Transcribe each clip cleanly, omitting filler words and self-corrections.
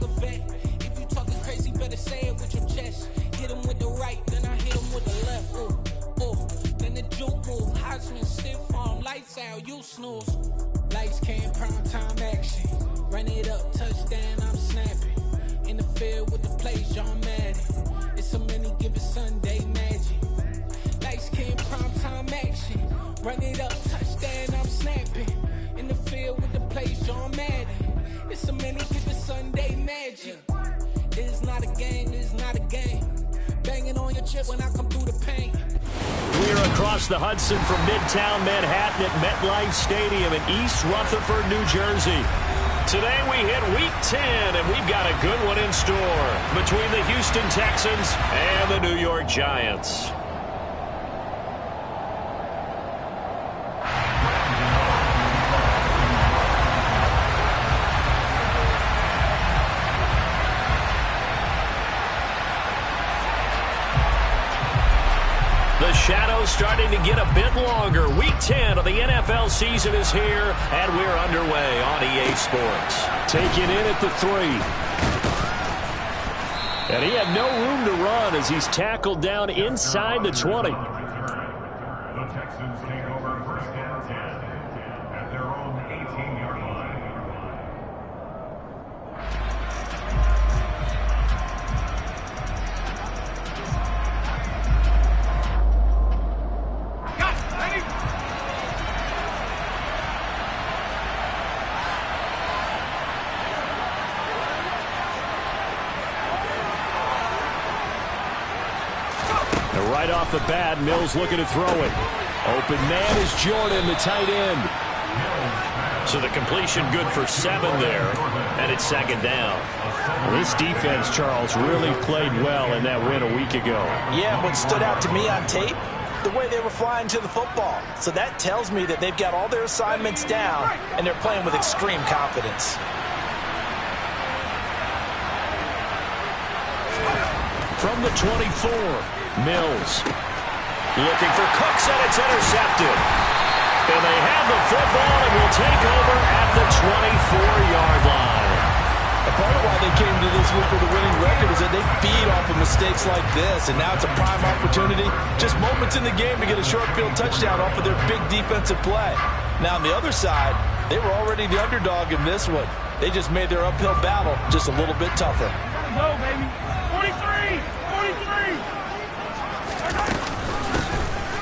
a vet. If you talking crazy, better say it with your chest. Hit him with the right, then I hit him with the left. Then the juke move, Heisman, stiff arm, lights out, you snooze. Lights came, prime time action. Run it up, touchdown, I'm snapping. In the field with the plays, John Madden. It's a many given Sunday magic. Lights came, prime time action. Run it up, touchdown, I'm snapping. In the field with the plays, John Madden. It's a many given Sunday magic. It's not a game, it's not a game. Banging on your chip when I come through the paint. We're across the Hudson from Midtown Manhattan at MetLife Stadium in East Rutherford, New Jersey. Today we hit Week 10, and we've got a good one in store between the Houston Texans and the New York Giants. The shadow's starting to get a bit longer. Week 10 of the NFL season is here, and we're underway on EA Sports. Taking in at the 3. And he had no room to run as he's tackled down inside the 20. The Texans take over first and 10 at their own 18-yard line. Right off the bat, Mills looking to throw it. Open man is Jordan, the tight end. So the completion good for 7 there, and it's second down. This defense, Charles, really played well in that win a week ago. Yeah, what stood out to me on tape, the way they were flying to the football. So that tells me that they've got all their assignments down, and they're playing with extreme confidence. From the 24, Mills looking for Cooks, and it's intercepted. And they have the football and will take over at the 24-yard line. A part of why they came to this week with a winning record is that they feed off of mistakes like this, and now it's a prime opportunity, just moments in the game to get a short field touchdown off of their big defensive play. Now on the other side, they were already the underdog in this one. They just made their uphill battle just a little bit tougher. Go, baby. 43! 43!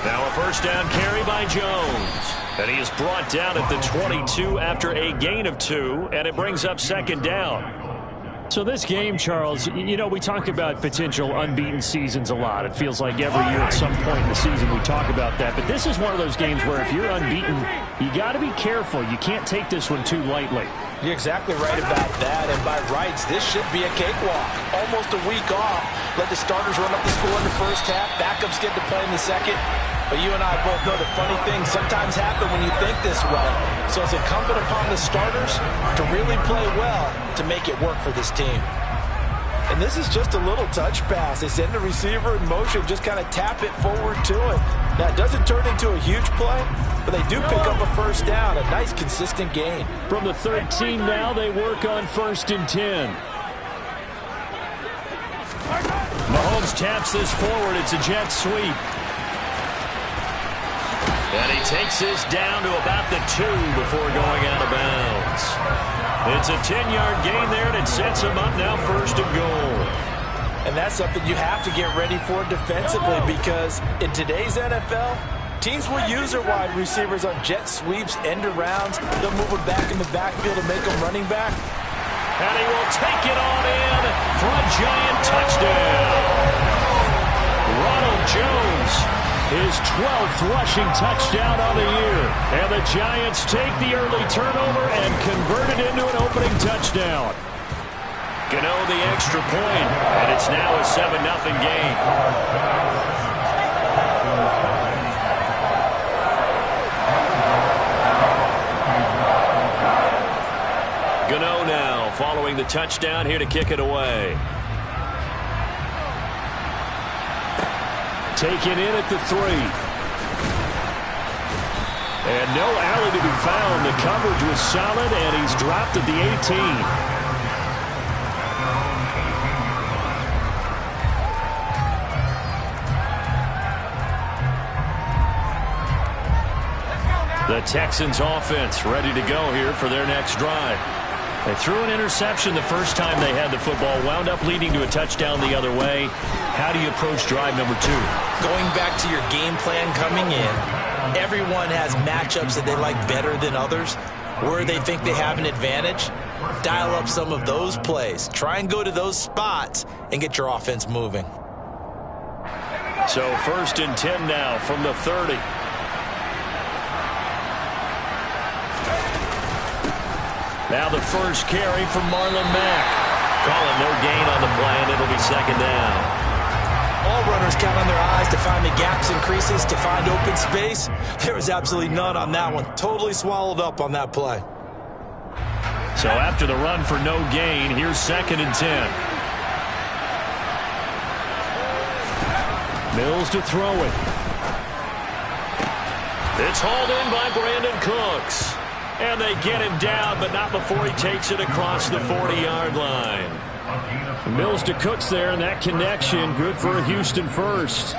Now a first down carry by Jones. And he is brought down at the 22 after a gain of 2, and it brings up second down. So this game, Charles, you know, we talk about potential unbeaten seasons a lot. It feels like every year at some point in the season we talk about that. But this is one of those games where if you're unbeaten, you got to be careful. You can't take this one too lightly. You're exactly right about that, and by rights, this should be a cakewalk. Almost a week off. Let the starters run up the score in the first half. Backups get to play in the second. But you and I both know that funny things sometimes happen when you think this way. So it's incumbent upon the starters to really play well to make it work for this team. And this is just a little touch pass. They send the receiver in motion, just kind of tap it forward to it. Now, it doesn't turn into a huge play, but they do pick up a first down, a nice, consistent gain. From the 13 now, they work on 1st and 10. Mahomes taps this forward. It's a jet sweep. And he takes this down to about the 2 before going out of bounds. It's a 10-yard gain there, and it sets him up now 1st and goal. And that's something you have to get ready for defensively, because in today's NFL, teams will use their wide receivers on jet sweeps, end arounds. They'll move them back in the backfield and make them running back. And he will take it on in for a giant touchdown. Ronald Jones, his 12th rushing touchdown on the year. And the Giants take the early turnover and convert it into an opening touchdown. Gano the extra point, and it's now a 7-0 game. Gano now following the touchdown here to kick it away. Taken in at the 3. And no alley to be found. The coverage was solid, and he's dropped at the 18. The Texans offense ready to go here for their next drive. They threw an interception the first time they had the football, wound up leading to a touchdown the other way. How do you approach drive number 2? Going back to your game plan coming in, everyone has matchups that they like better than others. Where they think they have an advantage, dial up some of those plays. Try and go to those spots and get your offense moving. So 1st and 10 now from the 30. Now the first carry from Marlon Mack. Calling no gain on the play, and it'll be 2nd down. All runners count on their eyes to find the gaps and creases, to find open space. There was absolutely none on that one. Totally swallowed up on that play. So after the run for no gain, here's 2nd and 10. Mills to throw it. It's hauled in by Brandon Cooks. And they get him down, but not before he takes it across the 40-yard line. Mills to Cooks there, and that connection good for a Houston first.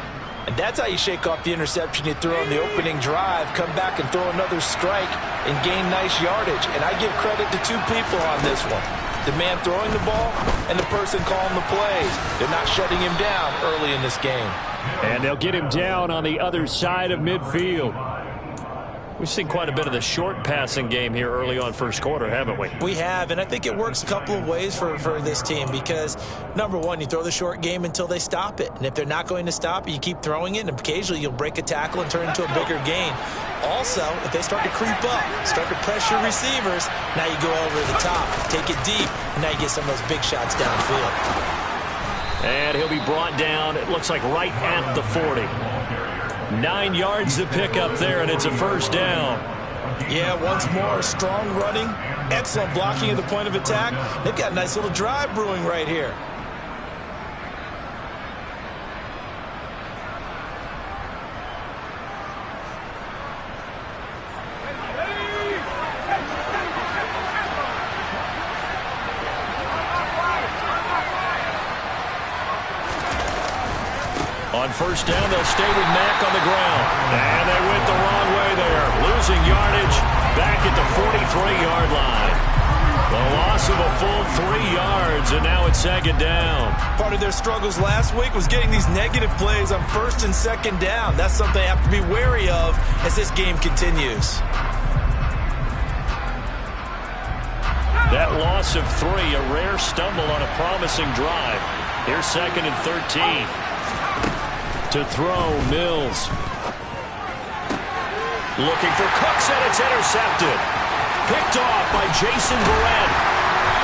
And that's how you shake off the interception you threw on the opening drive, come back and throw another strike and gain nice yardage. And I give credit to 2 people on this one. The man throwing the ball and the person calling the plays. They're not shutting him down early in this game. And they'll get him down on the other side of midfield. We've seen quite a bit of the short passing game here early on first quarter, haven't we? We have, and I think it works a couple of ways for this team because, number one, you throw the short game until they stop it. And if they're not going to stop it, you keep throwing it, and occasionally you'll break a tackle and turn it into a bigger gain. Also, if they start to creep up, start to pressure receivers, now you go over the top, take it deep, and now you get some of those big shots downfield. And he'll be brought down, it looks like right at the 40. 9 yards to pick up there, and it's a 1st down. Yeah, once more, strong running, excellent blocking at the point of attack. They've got a nice little drive brewing right here. On 1st down, they'll stay with Mack on the ground. And they went the wrong way there. Losing yardage back at the 43-yard line. The loss of a full 3 yards, and now it's 2nd down. Part of their struggles last week was getting these negative plays on 1st and 2nd down. That's something they have to be wary of as this game continues. That loss of 3, a rare stumble on a promising drive. Here's 2nd and 13. To throw, Mills. Looking for Cooks, and it's intercepted. Picked off by Jason Verrett.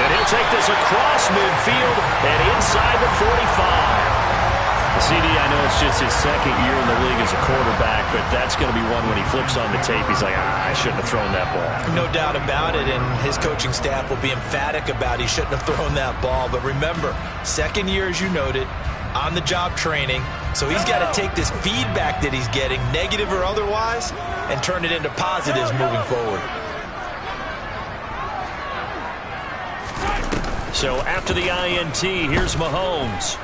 And he'll take this across midfield and inside the 45. CD, I know it's just his 2nd year in the league as a quarterback, but that's going to be one when he flips on the tape. He's like, I shouldn't have thrown that ball. No doubt about it, and his coaching staff will be emphatic about he shouldn't have thrown that ball. But remember, 2nd year, as you noted, on-the-job training. So he's got to take this feedback that he's getting, negative or otherwise, and turn it into positives moving forward. So after the INT, here's Mahomes.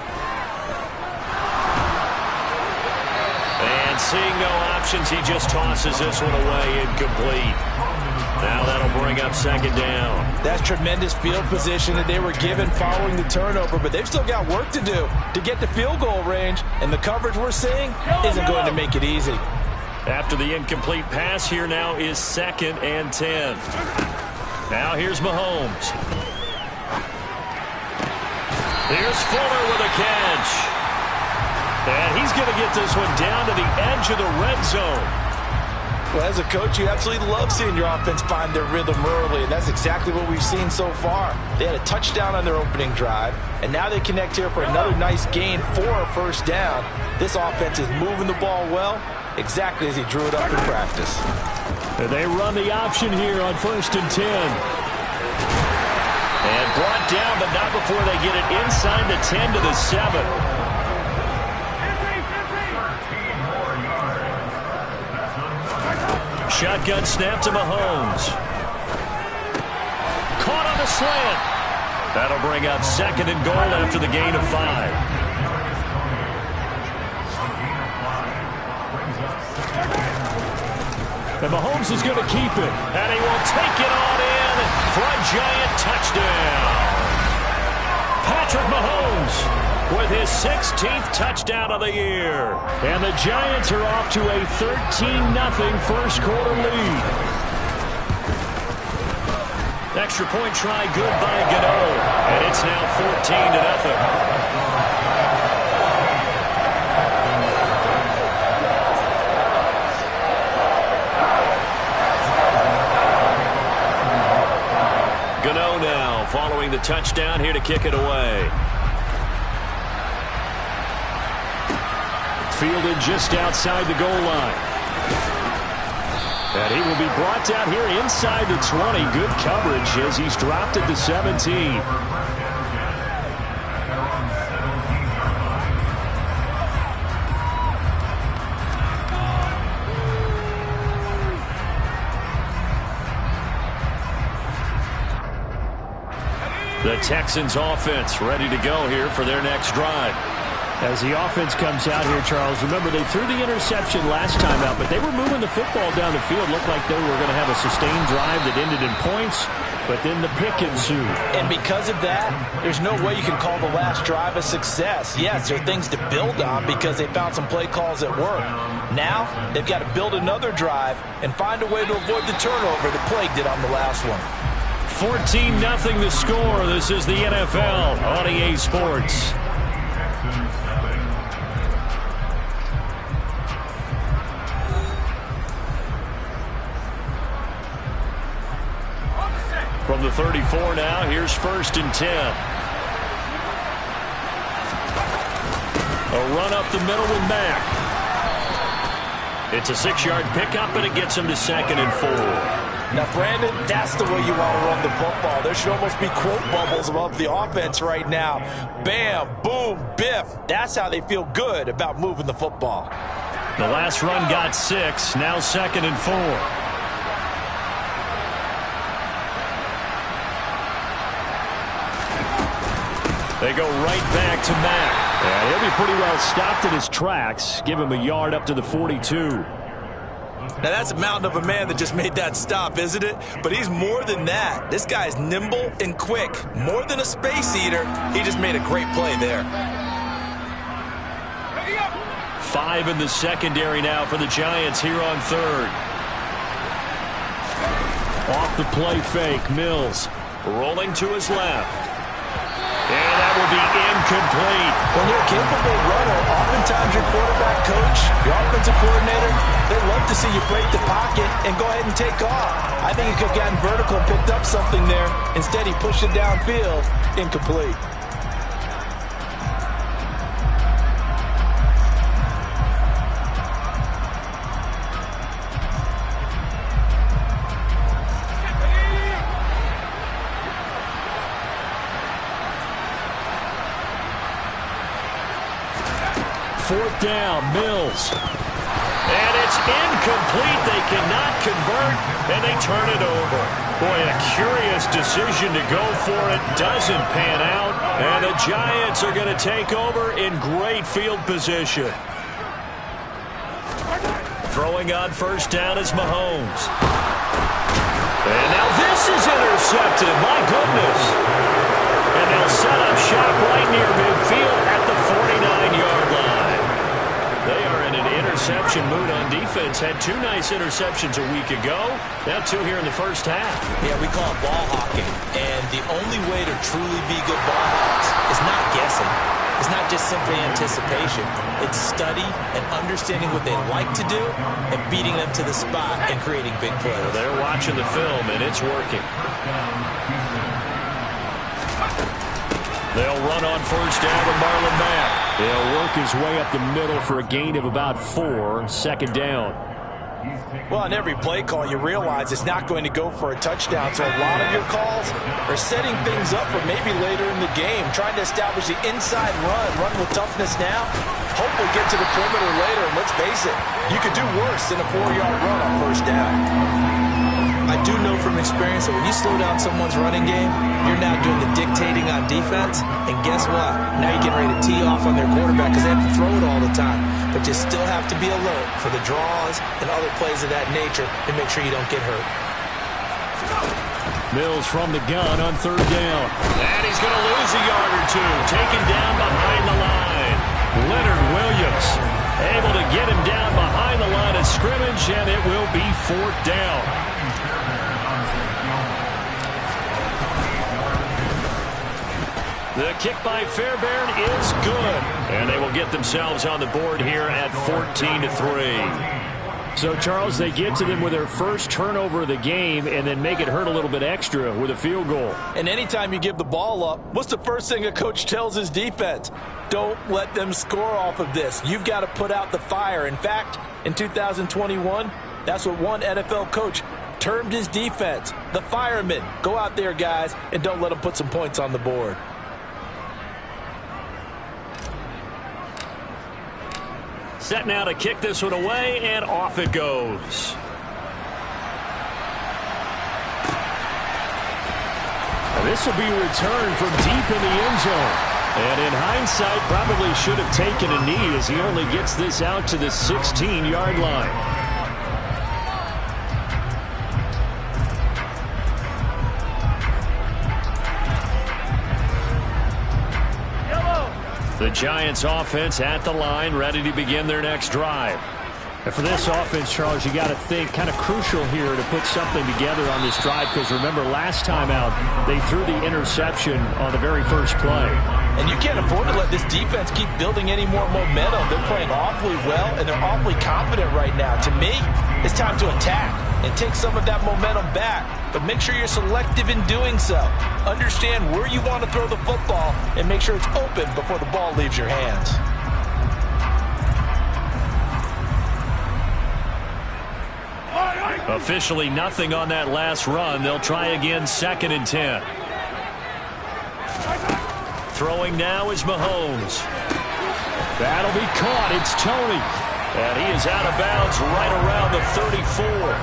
And seeing no options, he just tosses this one away, incomplete. Now that'll bring up 2nd down. That's tremendous field position that they were given following the turnover, but they've still got work to do to get to field goal range, and the coverage we're seeing isn't going to make it easy. After the incomplete pass, here now is 2nd and 10. Now here's Mahomes. Here's Fuller with a catch. And he's going to get this one down to the edge of the red zone. Well, as a coach, you absolutely love seeing your offense find their rhythm early, and that's exactly what we've seen so far. They had a touchdown on their opening drive, and now they connect here for another nice gain for a 1st down. This offense is moving the ball well, exactly as he drew it up in practice. And they run the option here on 1st and 10. And brought down, but not before they get it inside the 10 to the 7. Shotgun snap to Mahomes. Caught on the slant. That'll bring up 2nd and goal after the gain of 5. And Mahomes is going to keep it. And he will take it on in for a giant touchdown. Patrick Mahomes with his 16th touchdown of the year. And the Giants are off to a 13-0 first quarter lead. Extra point try good by Gano. And it's now 14-0. Gano now following the touchdown here to kick it away. Fielded just outside the goal line. And he will be brought down here inside the 20. Good coverage as he's dropped at the 17. The Texans offense ready to go here for their next drive. As the offense comes out here, Charles, remember they threw the interception last time out, but they were moving the football down the field. Looked like they were going to have a sustained drive that ended in points, but then the pick ensued. And because of that, there's no way you can call the last drive a success. Yes, there are things to build on because they found some play calls that work. Now, they've got to build another drive and find a way to avoid the turnover that plagued it on the last one. 14-0 the score. This is the NFL on EA Sports. From the 34 now, here's 1st and 10. A run up the middle with Mack. It's a 6-yard pickup, and it gets him to 2nd and 4. Now, Brandon, that's the way you want to run the football. There should almost be quote bubbles above the offense right now. Bam, boom, biff. That's how they feel good about moving the football. The last run got 6, now 2nd and 4. They go right back to Mack. And he'll be pretty well stopped in his tracks. Give him a yard up to the 42. Now, that's a mountain of a man that just made that stop, isn't it? But he's more than that. This guy's nimble and quick. More than a space eater. He just made a great play there. 5 in the secondary now for the Giants here on 3rd. Off the play fake, Mills rolling to his left. And that will be incomplete. When you're a capable runner, oftentimes your quarterback coach, your offensive coordinator, they love to see you break the pocket and go ahead and take off. I think he could have gotten vertical and picked up something there. Instead, he pushed it downfield. Incomplete. Fourth down, Mills. And it's incomplete. They cannot convert, and they turn it over. Boy, a curious decision to go for it. Doesn't pan out, and the Giants are going to take over in great field position. Throwing on 1st down is Mahomes. And now this is intercepted. My goodness. And they'll set up shop right near midfield at the 49-yard line. They are in an interception mood on defense. Had 2 nice interceptions a week ago. Now 2 here in the first half. Yeah, we call it ball hawking. And the only way to truly be good ball hawks is not guessing. It's not just simply anticipation. It's study and understanding what they like to do and beating them to the spot and creating big plays. Well, they're watching the film, and it's working. They'll run on 1st down with Marlon Mack. He'll work his way up the middle for a gain of about 4. 2nd down. Well, on every play call, you realize it's not going to go for a touchdown. So a lot of your calls are setting things up for maybe later in the game, trying to establish the inside run with toughness now. Hopefully get to the perimeter later. And let's face it, you could do worse than a 4-yard run on 1st down. I do know from experience that when you slow down someone's running game, you're now doing the dictating on defense. And guess what? Now you're getting ready to tee off on their quarterback because they have to throw it all the time. but you still have to be alert for the draws and other plays of that nature and make sure you don't get hurt. Mills from the gun on third down. And he's going to lose a yard or two. Taken down behind the line. Leonard Williams able to get him down behind the line of scrimmage, and it will be fourth down. The kick by Fairbairn is good. And they will get themselves on the board here at 14-3. So, Charles, they get to them with their first turnover of the game and then make it hurt a little bit extra with a field goal. And anytime you give the ball up, what's the first thing a coach tells his defense? Don't let them score off of this. You've got to put out the fire. In fact, in 2021, that's what one NFL coach termed his defense, the firemen. Go out there, guys, and don't let them put some points on the board. Set now to kick this one away, and off it goes. This will be returned from deep in the end zone. And in hindsight, probably should have taken a knee as he only gets this out to the 16-yard line. The Giants offense at the line, ready to begin their next drive. And for this offense, Charles, you got to think kind of crucial here to put something together on this drive, because remember last time out they threw the interception on the very first play. And you can't afford to let this defense keep building any more momentum. They're playing awfully well, and they're awfully confident right now. To me, it's time to attack and take some of that momentum back. But make sure you're selective in doing so. Understand where you want to throw the football and make sure it's open before the ball leaves your hands. Officially nothing on that last run. They'll try again, 2nd and 10. Throwing now is Mahomes. That'll be caught. It's Tony. And he is out of bounds right around the 34.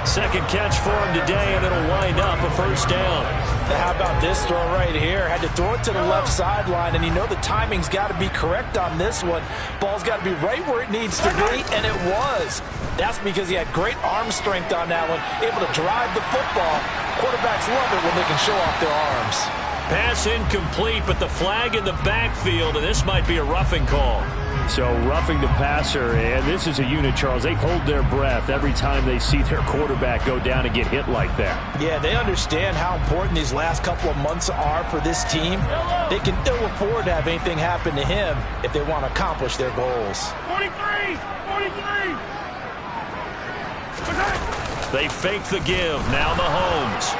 Second catch for him today, and it'll wind up a first down. Now how about this throw right here? Had to throw it to the left sideline, and you know the timing's got to be correct on this one. Ball's got to be right where it needs to be, and it was. That's because he had great arm strength on that one, able to drive the football. Quarterbacks love it when they can show off their arms. Pass incomplete, but the flag in the backfield, and this might be a roughing call. So roughing the passer, and this is a unit, Charles. They hold their breath every time they see their quarterback go down and get hit like that. Yeah, they understand how important these last couple of months are for this team. They can ill afford to have anything happen to him if they want to accomplish their goals. 43! 43! They fake the give. Now Mahomes.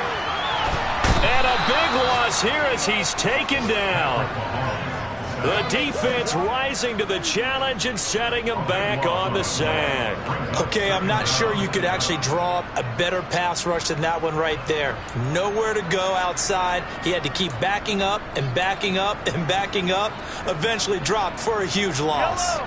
And a big loss here as he's taken down. The defense rising to the challenge and setting him back on the sack. Okay, I'm not sure you could actually draw up a better pass rush than that one right there. Nowhere to go outside. He had to keep backing up and backing up and backing up. Eventually dropped for a huge loss.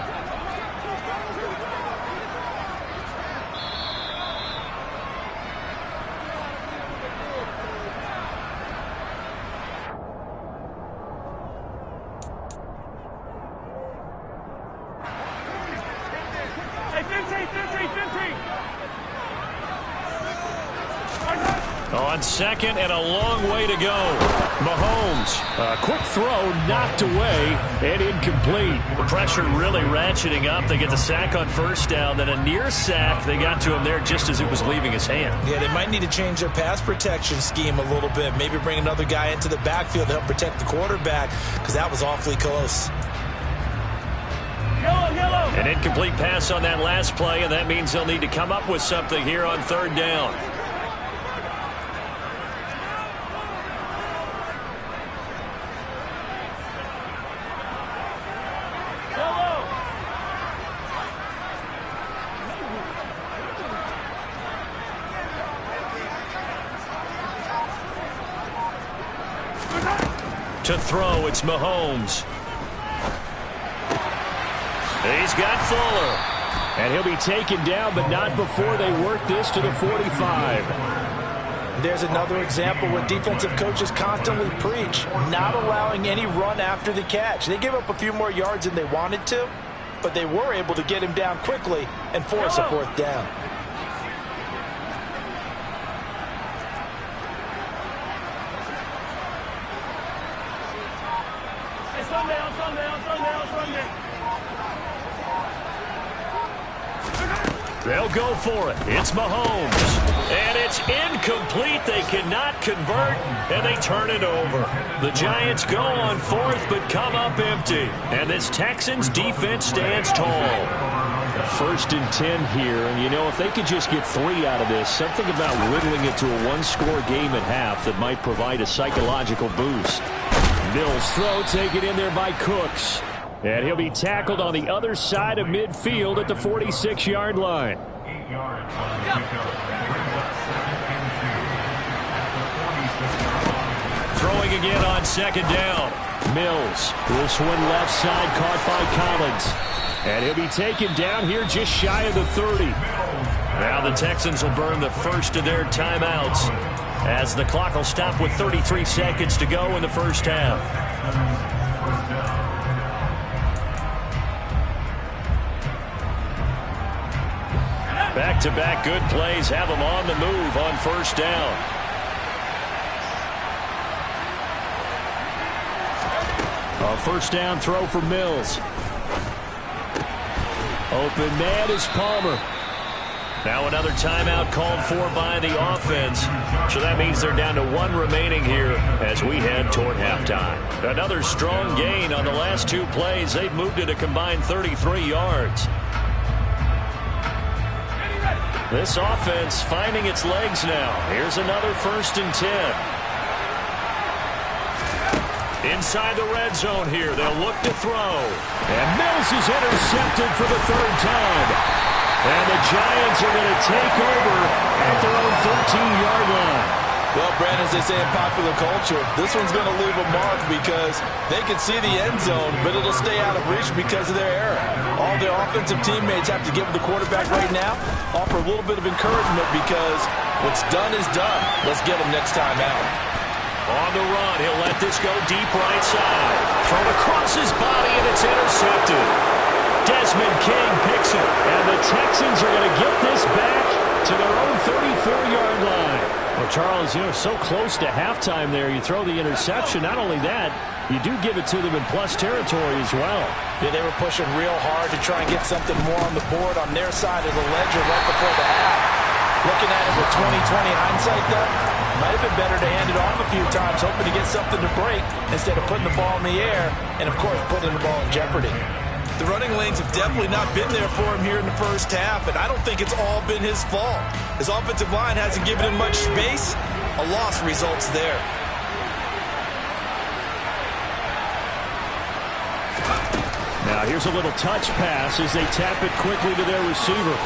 On second and a long way to go. Mahomes, a quick throw knocked away and incomplete. The pressure really ratcheting up. They get the sack on first down, then a near sack. They got to him there just as it was leaving his hand. Yeah, they might need to change their pass protection scheme a little bit. Maybe bring another guy into the backfield to help protect the quarterback, because that was awfully close. An incomplete pass on that last play, and that means they'll need to come up with something here on third down. To throw, it's Mahomes. He's got Fuller. And he'll be taken down, but not before they work this to the 45. There's another example where defensive coaches constantly preach, not allowing any run after the catch. They give up a few more yards than they wanted to, but they were able to get him down quickly and force a 4th down. They'll go for it. It's Mahomes. And it's incomplete. They cannot convert, and they turn it over. The Giants go on 4th, but come up empty. And this Texans defense stands tall. 1st and 10 here, and you know, if they could just get 3 out of this, something about whittling it to a 1-score game at half that might provide a psychological boost. Mills throw taken in there by Cooks. And he'll be tackled on the other side of midfield at the 46-yard line. 8 yards on the pickup. Brings up 2nd and 2 at the 46-yard line. Throwing again on 2nd down. Mills. This one left side caught by Collins. And he'll be taken down here just shy of the 30. Now the Texans will burn the first of their timeouts as the clock will stop with 33 seconds to go in the first half. Back-to-back good plays have them on the move on 1st down. A 1st down throw for Mills. Open man is Palmer. Now another timeout called for by the offense. So that means they're down to 1 remaining here as we head toward halftime. Another strong gain on the last 2 plays. They've moved it a combined 33 yards. This offense finding its legs now. Here's another 1st and 10. Inside the red zone here. They'll look to throw. And Mills is intercepted for the 3rd time. And the Giants are going to take over at their own 13-yard line. Well, Brandon, as they say in popular culture, this one's going to leave a mark because they can see the end zone, but it'll stay out of reach because of their error. All their offensive teammates have to give the quarterback right now, offer a little bit of encouragement because what's done is done. Let's get him next time out. On the run, he'll let this go deep right side. Thrown across his body, and it's intercepted. Desmond King picks it, and the Texans are going to get this back to their own 34-yard line. Well, Charles, you know, so close to halftime there, you throw the interception. Not only that, you do give it to them in plus territory as well. Yeah, they were pushing real hard to try and get something more on the board on their side of the ledger right before the half. Looking at it with 20/20 hindsight, though, might have been better to hand it off a few times, hoping to get something to break instead of putting the ball in the air and, of course, putting the ball in jeopardy. The running lanes have definitely not been there for him here in the first half, and I don't think it's all been his fault. His offensive line hasn't given him much space. A loss results there. Now here's a little touch pass as they tap it quickly to their receiver.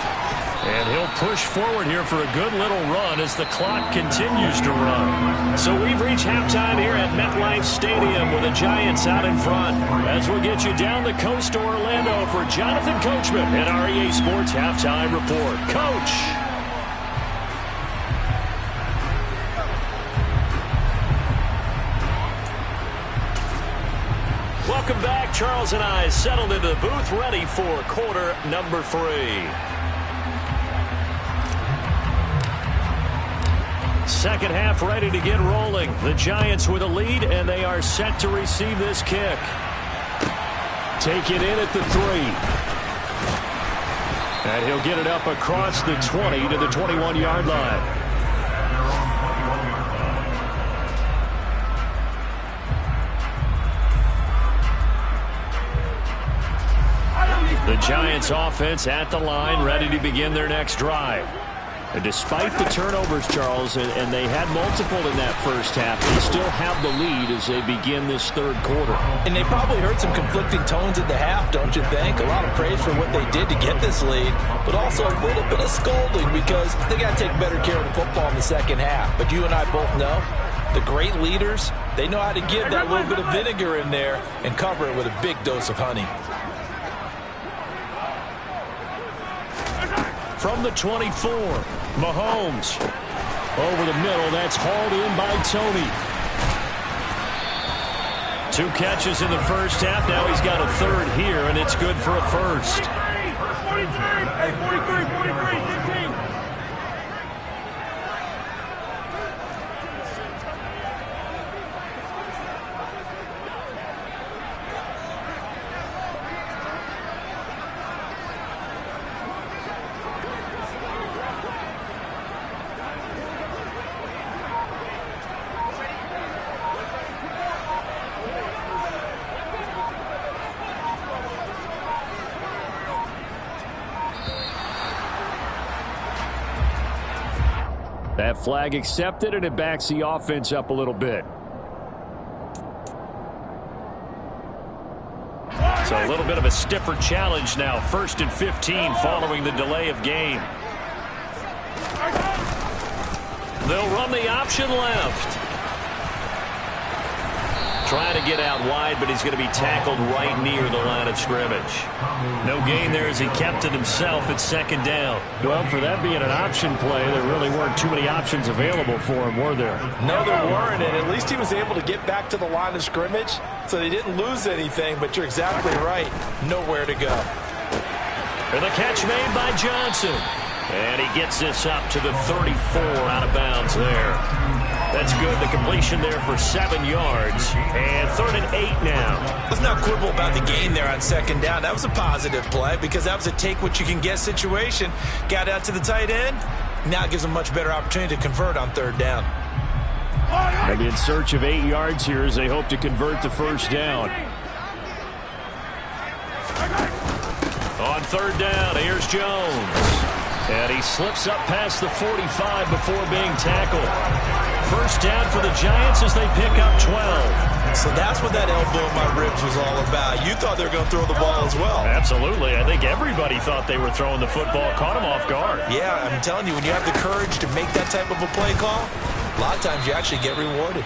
And he'll push forward here for a good little run as the clock continues to run. So we've reached halftime here at MetLife Stadium with the Giants out in front. As we'll get you down the coast to Orlando for Jonathan Coachman and our EA Sports Halftime Report. Coach! Welcome back. Charles and I settled into the booth ready for quarter number 3. Second half ready to get rolling. The Giants with a lead, and they are set to receive this kick. Take it in at the 3. And he'll get it up across the 20 to the 21-yard line. The Giants offense at the line, ready to begin their next drive. And despite the turnovers, Charles, and they had multiple in that first half, they still have the lead as they begin this third quarter. And they probably heard some conflicting tones at the half, don't you think? A lot of praise for what they did to get this lead, but also a little bit of scolding because they got to take better care of the football in the second half. But you and I both know the great leaders, they know how to give that little bit of vinegar in there and cover it with a big dose of honey. From the 24, Mahomes. Over the middle, that's hauled in by Tony. 2 catches in the first half. Now he's got a third here, and it's good for a first. 43, 16. That flag accepted, and it backs the offense up a little bit. So a little bit of a stiffer challenge now. 1st and 15 following the delay of game. They'll run the option left. Trying to get out wide, but he's going to be tackled right near the line of scrimmage. No gain there as he kept it himself at 2nd down. Well, for that being an option play, there really weren't too many options available for him, were there? No, there weren't, and at least he was able to get back to the line of scrimmage, so they didn't lose anything, but you're exactly right. Nowhere to go. And the catch made by Johnson. And he gets this up to the 34 out of bounds there. That's good. The completion there for 7 yards. And 3rd and 8 now. Let's not quibble about the gain there on 2nd down. That was a positive play because that was a take-what-you-can-get situation. Got out to the tight end. Now it gives them a much better opportunity to convert on 3rd down. And in search of 8 yards here as they hope to convert the 1st down. On 3rd down, here's Jones. And he slips up past the 45 before being tackled. 1st down for the Giants as they pick up 12. So that's what that elbow in my ribs was all about. You thought they were going to throw the ball as well. Absolutely. I think everybody thought they were throwing the football. Caught him off guard. Yeah, I'm telling you, when you have the courage to make that type of a play call, a lot of times you actually get rewarded.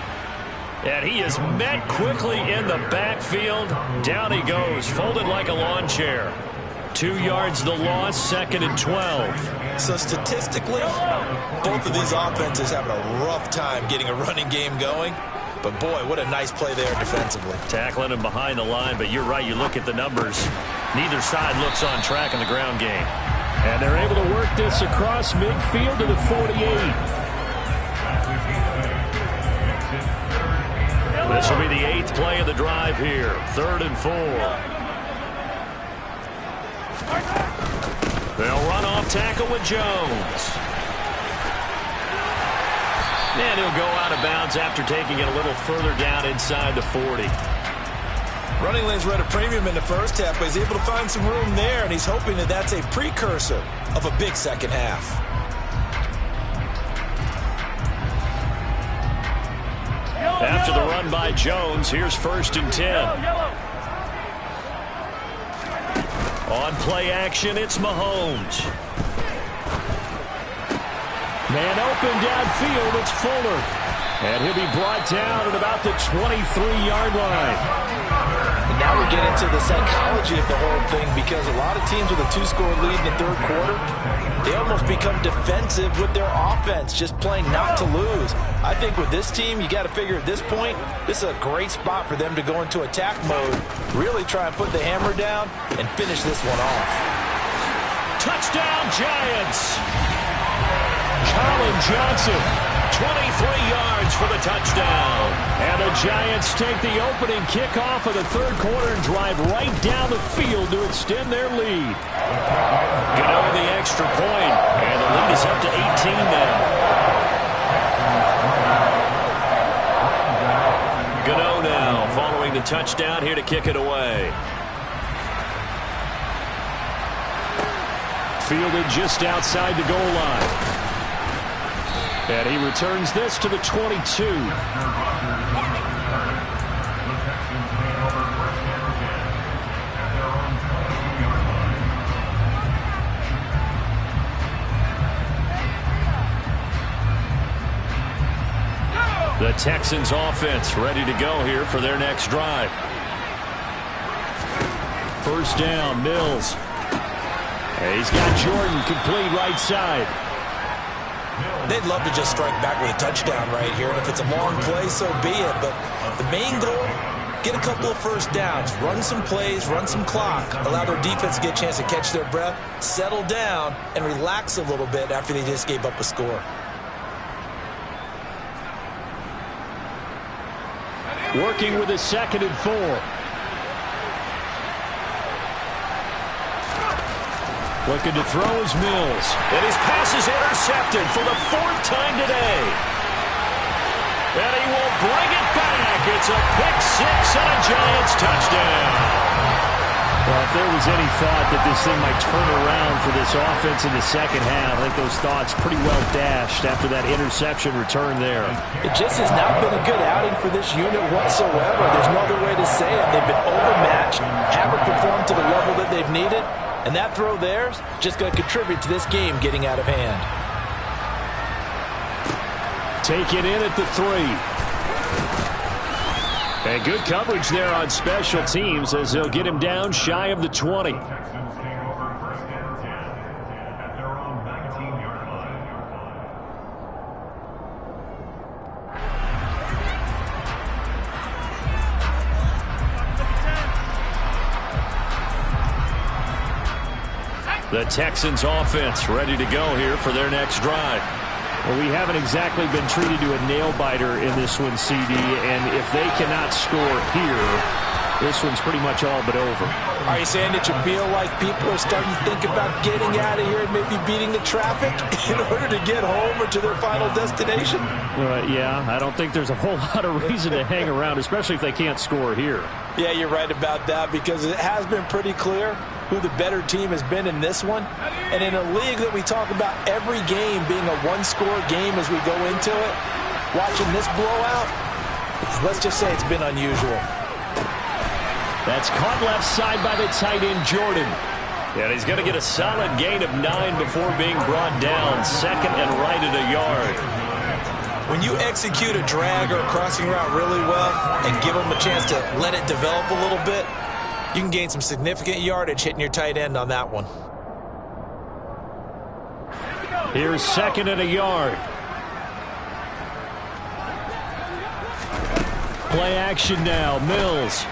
And he is met quickly in the backfield. Down he goes, folded like a lawn chair. 2 yards the loss, 2nd and 12. So statistically, both of these offenses having a rough time getting a running game going. But boy, what a nice play there defensively. Tackling him behind the line, but you're right, you look at the numbers. Neither side looks on track in the ground game. And they're able to work this across midfield to the 48. This will be the 8th play of the drive here. 3rd and 4. They'll run off tackle with Jones. And he'll go out of bounds after taking it a little further down inside the 40. Running lanes were at a premium in the first half, but he's able to find some room there, and he's hoping that that's a precursor of a big second half. After the run by Jones, here's 1st and 10. On play action, it's Mahomes. Man open downfield, it's Fuller. And he'll be brought down at about the 23-yard line. And now we get into the psychology of the whole thing, because a lot of teams with a 2-score lead in the 3rd quarter, they almost become defensive with their offense, just playing not to lose. I think with this team, you got to figure at this point, this is a great spot for them to go into attack mode, really try and put the hammer down and finish this one off. Touchdown, Giants! Colin Johnson, 23 yards for the touchdown. And the Giants take the opening kickoff of the 3rd quarter and drive right down the field to extend their lead. Get over the extra point, and the lead is up to 18 now. Gano now following the touchdown here to kick it away. Fielded just outside the goal line. And he returns this to the 22. The Texans offense ready to go here for their next drive. 1st down, Mills. And he's got Jordan complete right side. They'd love to just strike back with a touchdown right here, and if it's a long play, so be it. But the main goal, get a couple of first downs, run some plays, run some clock, allow their defense to get a chance to catch their breath, settle down, and relax a little bit after they just gave up a score. Working with a 2nd and 4. Looking to throw is Mills. And his pass is intercepted for the 4th time today. And he will bring it back. It's a pick 6 and a Giants touchdown. Well, if there was any thought that this thing might turn around for this offense in the second half, I think those thoughts pretty well dashed after that interception return there. It just has not been a good outing for this unit whatsoever. There's no other way to say it. They've been overmatched, haven't performed to the level that they've needed, and that throw there is just going to contribute to this game getting out of hand. Taken in at the 3. And good coverage there on special teams as they'll get him down shy of the 20. The Texans take over first and 10 at their own 19-yard line. The Texans offense ready to go here for their next drive. Well, we haven't exactly been treated to a nail-biter in this one, CD, and if they cannot score here, this one's pretty much all but over. Are you saying that you feel like people are starting to think about getting out of here and maybe beating the traffic in order to get home or to their final destination? Yeah, I don't think there's a whole lot of reason to hang around, especially if they can't score here. Yeah, you're right about that because it has been pretty clear who the better team has been in this one. And in a league that we talk about every game being a one-score game as we go into it, watching this blowout, let's just say it's been unusual. That's caught left side by the tight end, Jordan. And he's going to get a solid gain of 9 before being brought down. 2nd and right at a yard. When you execute a drag or a crossing route really well and give them a chance to let it develop a little bit, you can gain some significant yardage hitting your tight end on that one. Here's 2nd and a yard. Play action now. Mills.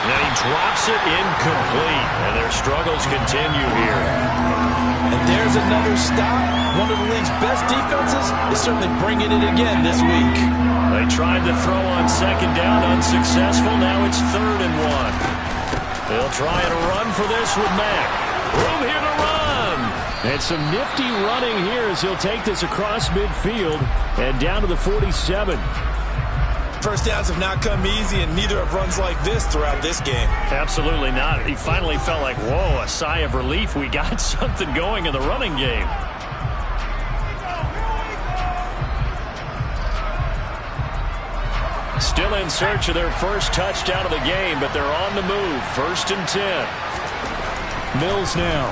And he drops it incomplete. And their struggles continue here. And there's another stop. One of the league's best defenses is certainly bringing it again this week. They tried to throw on 2nd down, unsuccessful. Now it's 3rd and 1. They'll try and run for this with Mack. Room here to run. And some nifty running here as he'll take this across midfield and down to the 47. First downs have not come easy, and neither have runs like this throughout this game. Absolutely not. He finally felt like, whoa, a sigh of relief. We got something going in the running game. Still in search of their first touchdown of the game, but they're on the move. 1st and 10. Mills now.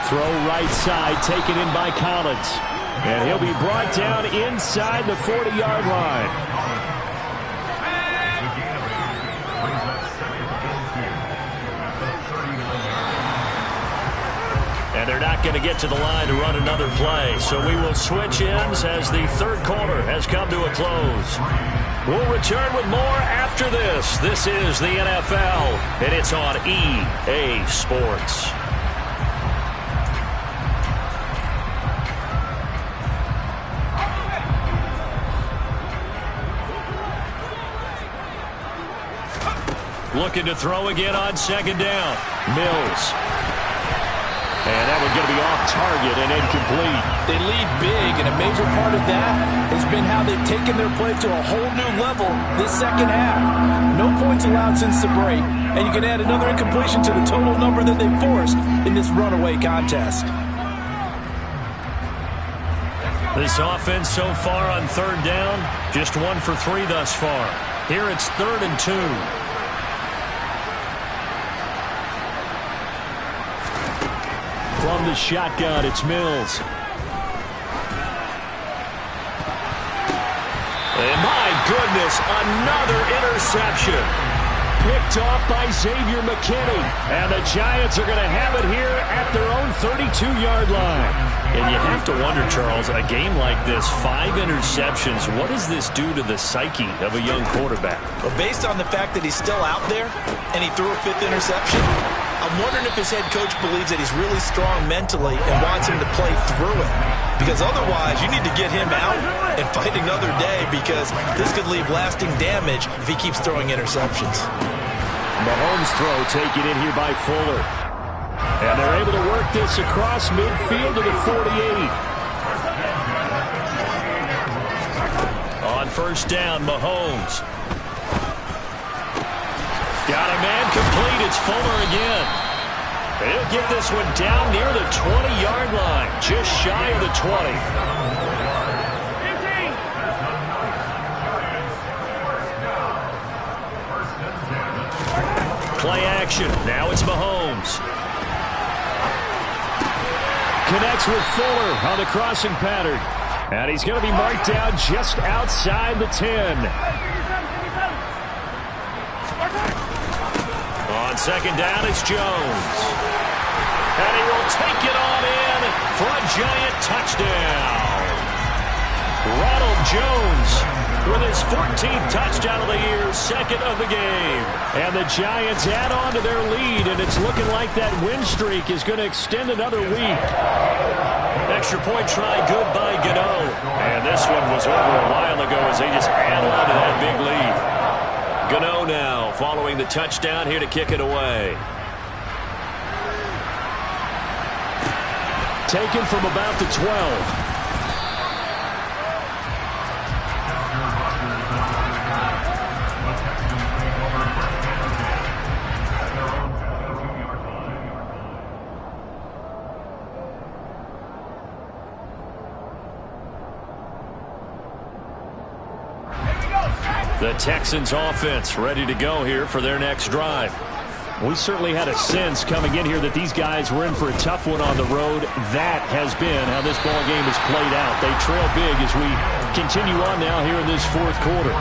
Throw right side, taken in by Collins. And he'll be brought down inside the 40-yard line. And they're not going to get to the line to run another play. So we will switch ends as the 3rd quarter has come to a close. We'll return with more after this. This is the NFL, and it's on EA Sports. Looking to throw again on 2nd down. Mills. And that one's going to be off target and incomplete. They lead big, and a major part of that has been how they've taken their play to a whole new level this second half. No points allowed since the break, and you can add another incompletion to the total number that they forced in this runaway contest. This offense so far on 3rd down, just 1 for 3 thus far. Here it's 3rd and 2. From the shotgun, it's Mills. And my goodness, another interception. Picked off by Xavier McKinney. And the Giants are going to have it here at their own 32-yard line. And you have to wonder, Charles, a game like this, 5 interceptions, what does this do to the psyche of a young quarterback? Well, based on the fact that he's still out there and he threw a 5th interception, I'm wondering if his head coach believes that he's really strong mentally and wants him to play through it. Because otherwise, you need to get him out and fight another day, because this could leave lasting damage if he keeps throwing interceptions. Mahomes' throw taken in here by Fuller. And they're able to work this across midfield to the 48. On first down, Mahomes. Got a man complete. It's Fuller again. He'll get this one down near the 20-yard line, just shy of the 20. Play action. Now it's Mahomes. Connects with Fuller on the crossing pattern. And he's going to be marked down just outside the 10. On second down, it's Jones. And he will take it on in for a giant touchdown. Ronald Jones with his 14th touchdown of the year, 2nd of the game. And the Giants add on to their lead, and it's looking like that win streak is going to extend another week. Extra point try, good by Gano. And this one was over a while ago as they just add on to that big lead. Gano now following the touchdown here to kick it away. Taken from about the 12. The Texans offense ready to go here for their next drive. We certainly had a sense coming in here that these guys were in for a tough one on the road. That has been how this ball game has played out. They trail big as we continue on now here in this 4th quarter.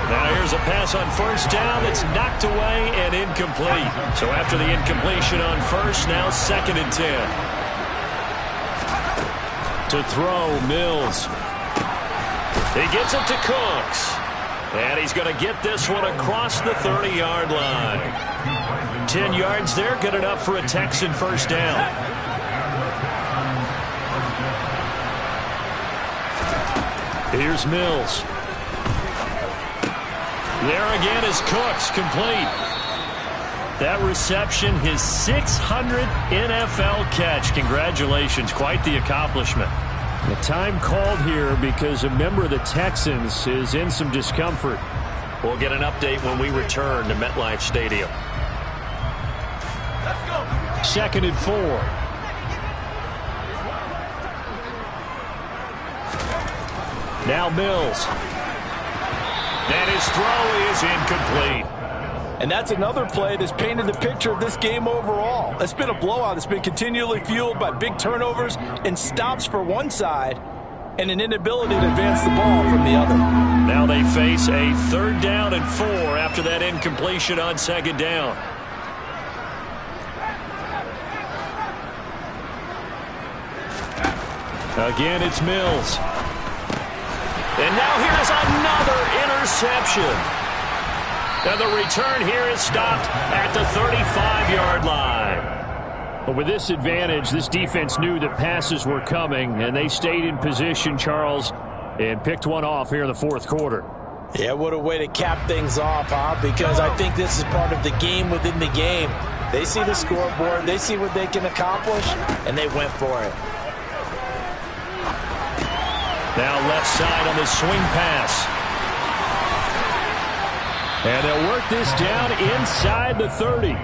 Now here's a pass on first down that's knocked away and incomplete. So after the incompletion on first, now 2nd and 10. To throw, Mills. He gets it to Cooks. And he's going to get this one across the 30-yard line. 10 yards there, good enough for a Texan first down. Here's Mills. There again is Cooks, complete. That reception, his 600th NFL catch. Congratulations, quite the accomplishment. The time called here because a member of the Texans is in some discomfort. We'll get an update when we return to MetLife Stadium. Let's go. 2nd and 4. Now Mills. And his throw is incomplete. And that's another play that's painted the picture of this game overall. It's been a blowout. It's been continually fueled by big turnovers and stops for one side and an inability to advance the ball from the other. Now they face a 3rd down and 4 after that incompletion on 2nd down. Again, it's Mills. And now here's another interception. And the return here is stopped at the 35-yard line. But with this advantage, this defense knew that passes were coming, and they stayed in position, Charles, and picked one off here in the 4th quarter. Yeah, what a way to cap things off, huh? Because I think this is part of the game within the game. They see the scoreboard, they see what they can accomplish, and they went for it. Now left side on the swing pass. And they'll work this down inside the 30.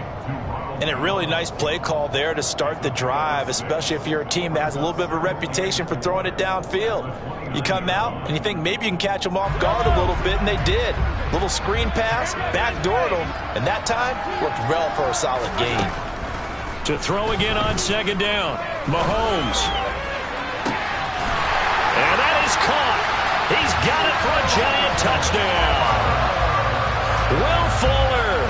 And a really nice play call there to start the drive, especially if you're a team that has a little bit of a reputation for throwing it downfield. You come out and you think maybe you can catch them off guard a little bit, and they did. Little screen pass, backdoored them, and that time worked well for a solid gain. To throw again on 2nd down, Mahomes. And that is caught. He's got it for a giant touchdown. Will Fuller,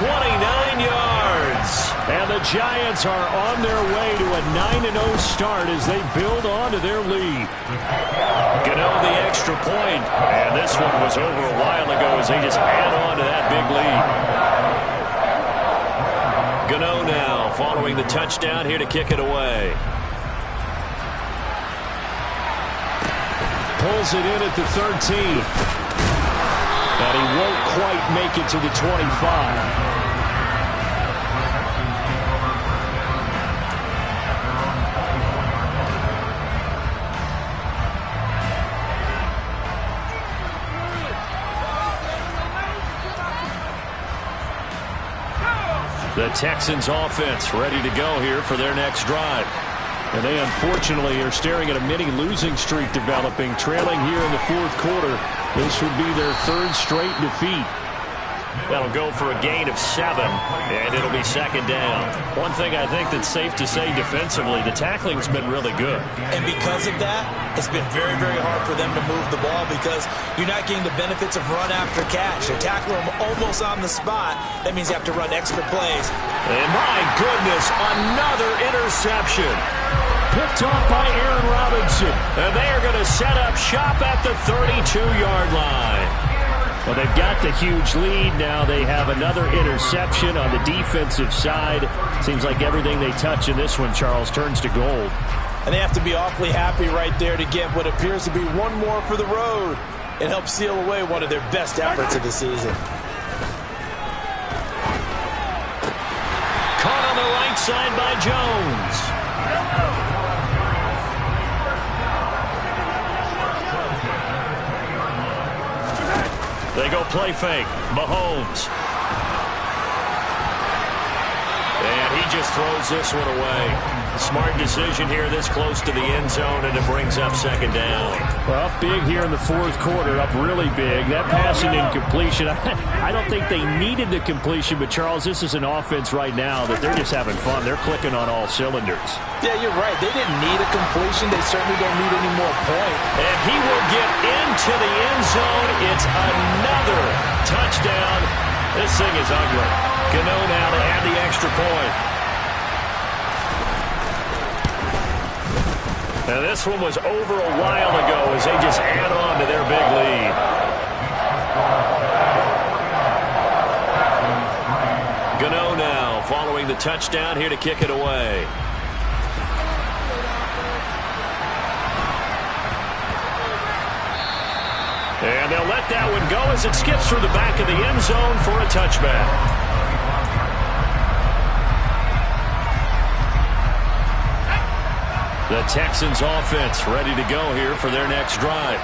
29 yards. And the Giants are on their way to a 9-0 start as they build on to their lead. Gano the extra point, and this one was over a while ago as they just add on to that big lead. Gano now following the touchdown here to kick it away. Pulls it in at the 13. And he won't quite make it to the 25. The Texans offense ready to go here for their next drive. And they unfortunately are staring at a mini losing streak developing, trailing here in the fourth quarter. This would be their third straight defeat. That'll go for a gain of 7, and it'll be second down. One thing I think that's safe to say defensively, the tackling's been really good. And because of that, it's been very, very hard for them to move the ball because you're not getting the benefits of run after catch. They tackle them almost on the spot. That means you have to run extra plays. And my goodness, another interception. Picked off by Aaron Robinson. And they are going to set up shop at the 32-yard line. Well, they've got the huge lead. Now they have another interception on the defensive side. Seems like everything they touch in this one, Charles, turns to gold. And they have to be awfully happy right there to get what appears to be one more for the road. It helps seal away one of their best efforts of the season. Caught on the right side by Jones. They go play fake. Mahomes. And he just throws this one away. Smart decision here this close to the end zone, and it brings up second down. Well, up big here in the fourth quarter, up really big. That passing incompletion, I don't think they needed the completion, but Charles, this is an offense right now that they're just having fun. They're clicking on all cylinders. Yeah, you're right. They didn't need a completion. They certainly don't need any more points. And he will get into the end zone. It's another touchdown. This thing is ugly. Gano now to add the extra point. Now this one was over a while ago as they just add on to their big lead. Gano now following the touchdown here to kick it away. And they'll let that one go as it skips through the back of the end zone for a touchback. The Texans offense ready to go here for their next drive.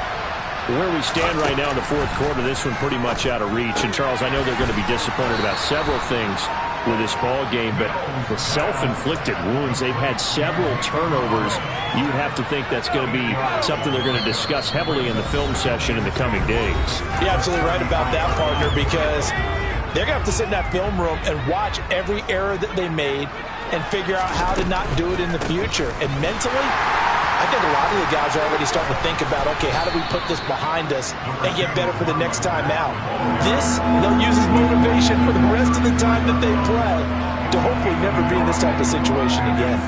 Where we stand right now in the fourth quarter, this one pretty much out of reach. And, Charles, I know they're going to be disappointed about several things with this ball game, but the self-inflicted wounds, they've had several turnovers. You would have to think that's going to be something they're going to discuss heavily in the film session in the coming days. You're absolutely right about that, partner, because they're going to have to sit in that film room and watch every error that they made and figure out how to not do it in the future. And mentally, I think a lot of the guys are already starting to think about, okay, how do we put this behind us and get better for the next time out? This, they'll use as motivation for the rest of the time that they play to hopefully never be in this type of situation again.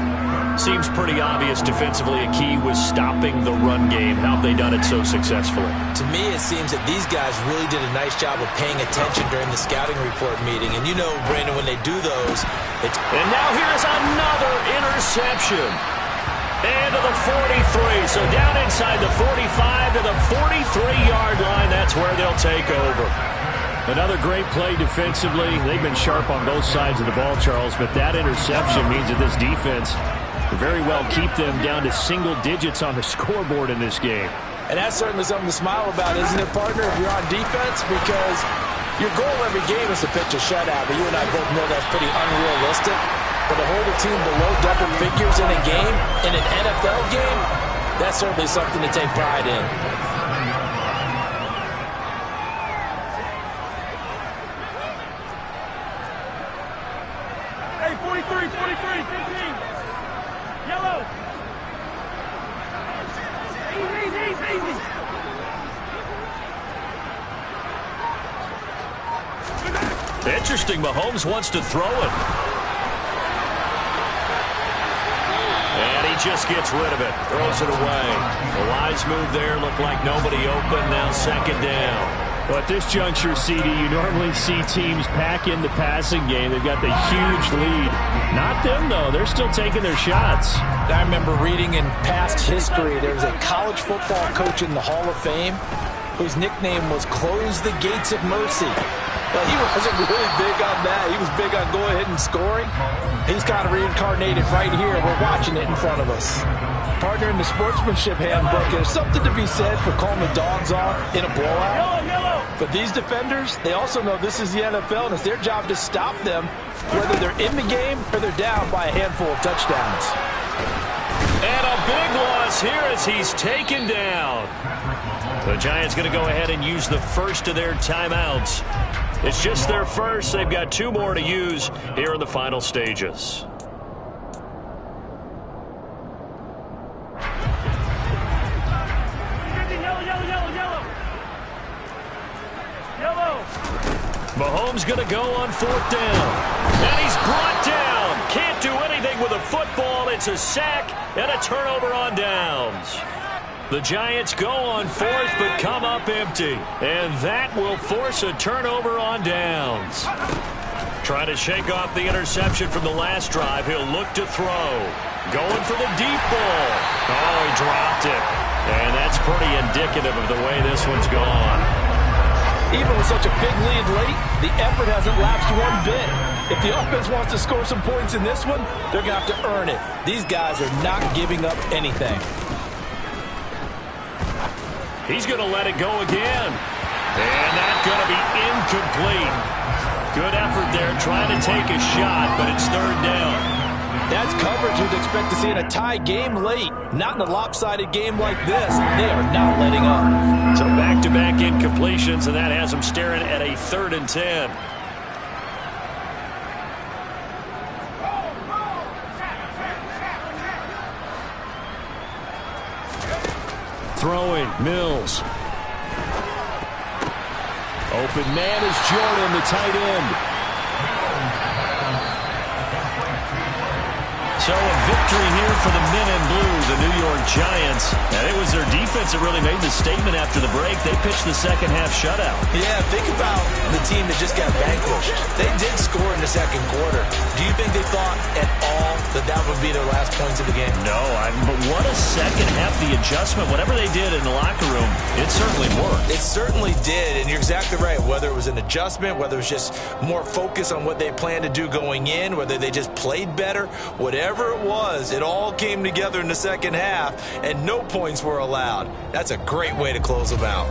Seems pretty obvious defensively a key was stopping the run game. How have they done it so successfully? To me, it seems that these guys really did a nice job of paying attention during the scouting report meeting. And you know, Brandon, when they do those, and now here's another interception. And to the 43. So down inside the 45 to the 43-yard line. That's where they'll take over. Another great play defensively. They've been sharp on both sides of the ball, Charles, but that interception means that this defense will very well keep them down to single digits on the scoreboard in this game. And that's certainly something to smile about, isn't it, partner, if you're on defense? Because your goal every game is to pitch a shutout, but you and I both know that's pretty unrealistic. But to hold a team below double figures in a game, in an NFL game, that's certainly something to take pride in. Hey, 43, 15. Yellow. Easy. Interesting, Mahomes wants to throw it. he just gets rid of it. Throws it away. The wise move there. Looked like nobody open. Now second down. Well, at this juncture, CD, you normally see teams pack in the passing game. They've got the huge lead. Not them, though. They're still taking their shots. I remember reading in past history, there was a college football coach in the Hall of Fame whose nickname was Close the Gates of Mercy. Well, he wasn't really big on that. He was big on go ahead and scoring. He's kind of reincarnated right here. We're watching it in front of us. Partner in the sportsmanship handbook, there's something to be said for calling the dogs off in a blowout. But these defenders, they also know this is the NFL, and it's their job to stop them, whether they're in the game or they're down by a handful of touchdowns. And a big loss here as he's taken down. The Giants going to go ahead and use the first of their timeouts. It's just their first. They've got 2 more to use here in the final stages. Mahomes going to go on 4th down. And he's brought down. Can't do anything with a football. It's a sack and a turnover on downs. The Giants go on 4th but come up empty. And that will force a turnover on downs. Trying to shake off the interception from the last drive. He'll look to throw. Going for the deep ball. Oh, he dropped it. And that's pretty indicative of the way this one's gone. Even with such a big lead late, the effort hasn't lapsed one bit. If the offense wants to score some points in this one, they're going to have to earn it. These guys are not giving up anything. He's going to let it go again. And that's going to be incomplete. Good effort there trying to take a shot, but it's 3rd down. That's coverage you'd expect to see in a tie game late. Not in a lopsided game like this. They are not letting up. So back-to-back incompletions, and that has them staring at a 3rd and 10. Throwing, Mills. Open man is Jordan, the tight end. So a victory here for the men in blue, the New York Giants. And it was their defense that really made the statement after the break. They pitched the second half shutout. Yeah, think about the team that just got vanquished. They did score in the second quarter. Do you think they thought at all that that would be their last points of the game? No, but what a second half. The adjustment, whatever they did in the locker room, it certainly worked. It certainly did, and you're exactly right. Whether it was an adjustment, whether it was just more focus on what they planned to do going in, whether they just played better, whatever it was, it all came together in the second half, and no points were allowed. That's a great way to close them out.